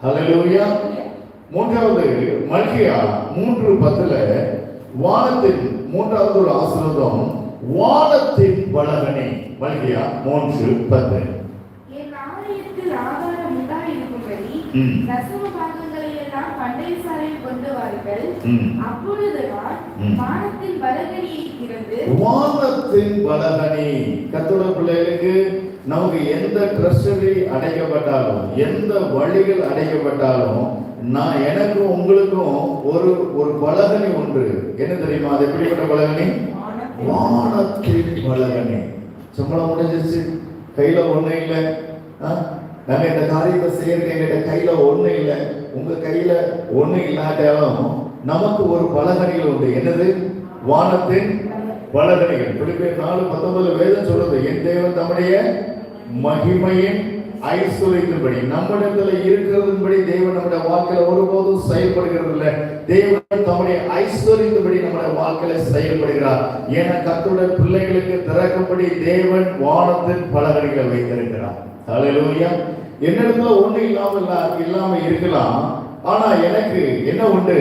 ஹல்லேலூயா. மூன்றாவது மல்கியா 3:10 வானத்தின் மூன்றாவது ஒரு ஆசீர்வாதம், வானத்தின் பலகனே. மல்கியா 3:10. என் ஆலயத்தில் ஆகாரம் உண்டாயிருக்கும்படி தசம பாகங்களை எல்லாம் பண்டை சாலையில் கொண்டு வாருங்கள். அப்பொழுது நான் வானத்தின் பலகனியை திறந்து, வானத்தின் பலகனி. கர்த்தருடைய பிள்ளைகளுக்கு நமக்கு எந்த ட்ரஸ்டரி அடைக்கப்பட்டாலும், எந்த வழிகள் அடைக்கப்பட்டாலும், நான் எனக்கும் உங்களுக்கும் ஒரு பலகனி ஒன்று. என்ன தெரியுமா? அது எப்படிப்பட்ட பலகனி? வானத்தின் பலகனி. சம்பளம் முடிஞ்சிச்சு, கையில ஒண்ணு இல்லை, நாங்க இந்த காரியத்தை செய்யறதுக்கு எங்கிட்ட கையில ஒண்ணு இல்லை. உங்க கையில ஒண்ணு இல்லாட்டாலும் நமக்கு ஒரு பலகனிகள் உண்டு. என்னது? வானத்தின் பலகனிகள். பிலிப்பியர் 4:19 வேதம் சொல்றது, என் தேவன் தம்முடைய மகிமையின் ஐஸ்வர்யத்தின்படி நம்மிடத்துல இருக்கிறதுபடி தேவன் நம்முடைய வாழ்க்கையில ஒருபோதும் செயல்படுகிறது இல்லை. தேவன் தம்முடைய ஐஸ்வர்யத்தின்படி நம்முடைய வாழ்க்கையில செயல்படுகிறார். ஏன்னா கர்த்தருடைய பிள்ளைகளுக்கு திறக்கும்படி தேவன் வானத்தின் பலகணிகளை வைத்திருக்கிறார். ஹல்லேலூயா. என்னிடத்துல ஒண்ணு இல்லாம இருக்கலாம், ஆனா எனக்கு என்ன உண்டு?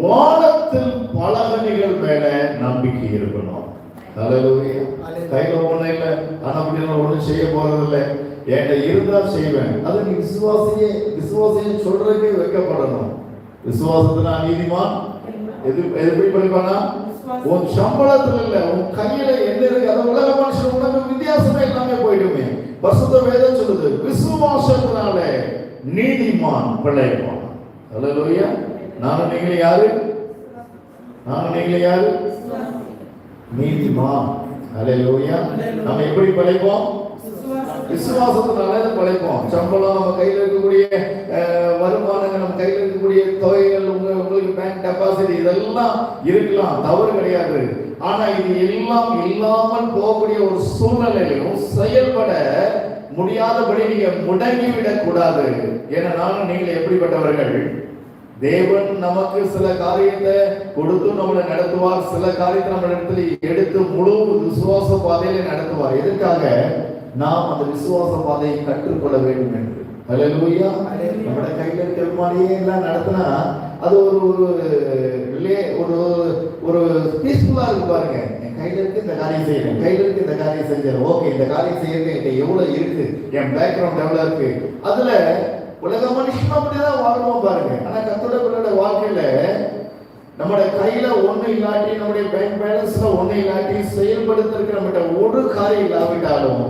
வானத்தின் பலகணிகள் மேல நம்பிக்கை இருக்கணும். ஹல்லேலூயா. கையில ஒண்ணு இல்லை, ஆனா அப்படி ஒண்ணும் செய்ய போறது இல்லை. என்கிட்ட இருந்தா செய்வேன். அது நீ விசுவாசியை சொல்றதுக்கே வைக்கப்படணும். விசுவாசத்துல நீதிமான் எப்படி படிப்பானா? உன் சம்பளத்துல இல்ல, உன் கையில என்ன இருக்கு, அது உலக மனுஷன் உனக்கு வித்தியாசமே எல்லாமே போயிடுமே. பரிசுத்த வேதம் சொல்லுது, விசுவாசத்தினால நீதிமான் பிழைப்பான். ஹல்லேலூயா. நானும் நீங்களே யாரு? நீதிமான். ஹல்லேலூயா. நம்ம எப்படி பிழைப்போம்? விசுவாசத்தினால பிழைப்போம். சம்பளம், நம்ம கையில் இருக்கக்கூடிய வருமானங்கள், நம்ம கையில் இருக்கக்கூடிய தொகைகள், உங்களுக்கு பேங்க் டெபாசிட் இதெல்லாம் இருக்கலாம், தவறு கிடையாது. ஆனா இது எல்லாம் இல்லாமல் போகக்கூடிய ஒரு சூழ்நிலையிலும் செயல்பட முடியாதபடி நீங்க முடங்கிவிடக் கூடாது. ஏன்னா நானும் நீங்கள் எப்படிப்பட்டவர்கள்? தேவன் நமக்கு சில காரியத்தை கொடுத்து நம்மளை நடத்துவார், சில காரியத்தை நம்ம இடத்துல எடுத்து முழு விசுவாச பாதையில நடத்துவார். எதுக்காக? நாம் அந்த விசுவாச பாதையை கற்றுக்கொள்ள வேண்டும் என்று. ஹல்லேலூயா. நம்மளோட கையில இருக்கிற மாதிரியே எல்லாம் நடத்தினா அது ஒரு பீஸ்ஃபுல்லா இருக்கு. பாருங்க, என் கையில இருக்கு இந்த காரியம் செய்யறேன், கையில இருக்கு இந்த காரியம் செஞ்சேன், ஓகே இந்த காரியம் செய்யறது எவ்வளவு இருக்கு, என் பேக்ரவுண்ட் எவ்வளவு இருக்கு. அதுல உலக மனுஷன் அப்படிதான் வாழ்வோம் பாருங்க. ஆனா கர்த்தருடைய வாழ்க்கையில நம்முடைய கையில ஒண்ணு இல்லாட்டி, நம்முடைய பேங்க் பேலன்ஸ்ல ஒண்ணு இல்லாட்டி, செயல்படுத்திருக்கிற நம்மகிட்ட ஒரு காரியம் இல்லாவிட்டாலும்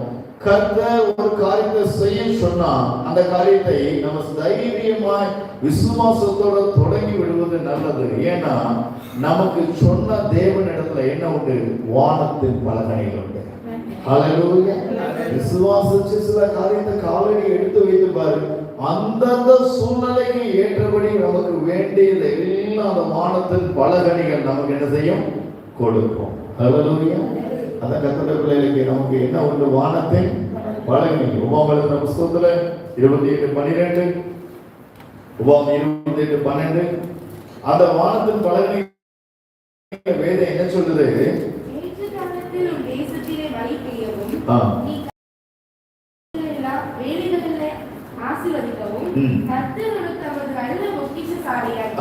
கர்த்தர் ஒரு காரியத்தை செய்ய சொன்னா அந்த காரியத்தை நம்ம தைரியமாய் விசுவாசத்தோட தொடங்கி விடுவது நல்லது. ஏன்னா நமக்கு சொன்ன தேவன் இடத்துல என்ன உண்டு? வானத்தின் பலகணிகள் உண்டு. ஹல்லேலூயா. விசுவாசிச்சு சில காரியத்தை காலடி எடுத்து வைத்து பாரு, அந்தந்த சூழ்நிலைக்கு ஏற்றபடி நமக்கு வேண்டியது எல்லாம் அந்த வானத்தின் பலகணிகள் நமக்கு என்ன செய்யும்? கொடுக்கும். ஹல்லேலூயா. அந்த கர்த்தருடைய பிள்ளைகளுக்கு நமக்கு என்ன உண்டு? வானத்தின் பலகணி. உபாகமத்தின் புத்தகத்துல 28:12, உபாகமம் 28:12 அந்த வானத்தின் பலகணி வேதம் என்ன சொல்லுது?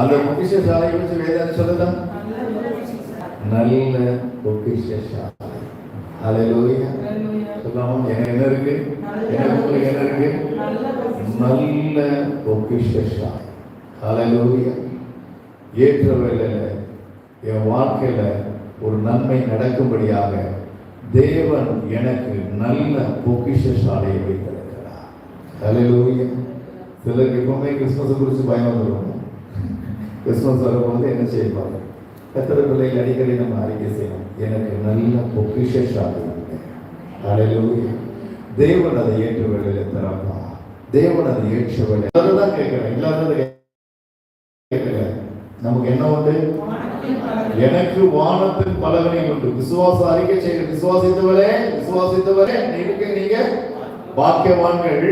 அந்த பொக்கிஷசாலை பற்றி வேதம் சொல்லுதா? நல்ல பொக்கிஷசாலை. ஹல்லேலூயா. சொல்லாமா? எனக்கு என்ன இருக்கு? எனக்கு என்ன இருக்கு? நல்ல பொக்கிஷசாலை. ஹல்லேலூயா. ஏற்ற வேளையில என் வாழ்க்கையில ஒரு நன்மை நடக்கும்படியாக தேவன் எனக்கு நல்ல பொக்கிஷசாலையை வைத்திருக்கிறார். ஹல்லேலூயா. சிலருக்கு எப்பவுமே கிறிஸ்துமஸ் குறித்து பயம் வந்துடும். கிறிஸ்துமஸ் வரும்போது என்ன செய்வாங்க? கர்த்தருடைய பிள்ளைகள் அடிக்கடி நம்ம அறிக்கை செய்யணும், எனக்கு நல்ல பொக்கிஷசாலை உண்டு. ஹல்லேலூயா. தேவன் அதை ஏற்ற வேளையில தரப்பா. தேவன் அதை ஏற்ற வேலை அதுதான் கேட்கிறேன், இல்லாதது கேட்கல. நமக்கு என்ன உண்டு? எனக்கு வானத்தின் பலகணி உண்டு. விசுவாச அறிக்கை செய்ய விசுவாசித்தவரே நீங்க பாக்கியவான்கள்.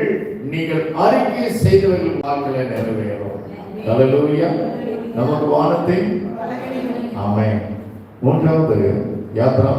நீங்கள் அறிக்கை செய்தவர்கள் வாழ்க்கையில நிறைவேறும். ஹல்லேலூயா. நமக்கு வானத்தின் ஆமென். மூன்றாவது யாத்ரா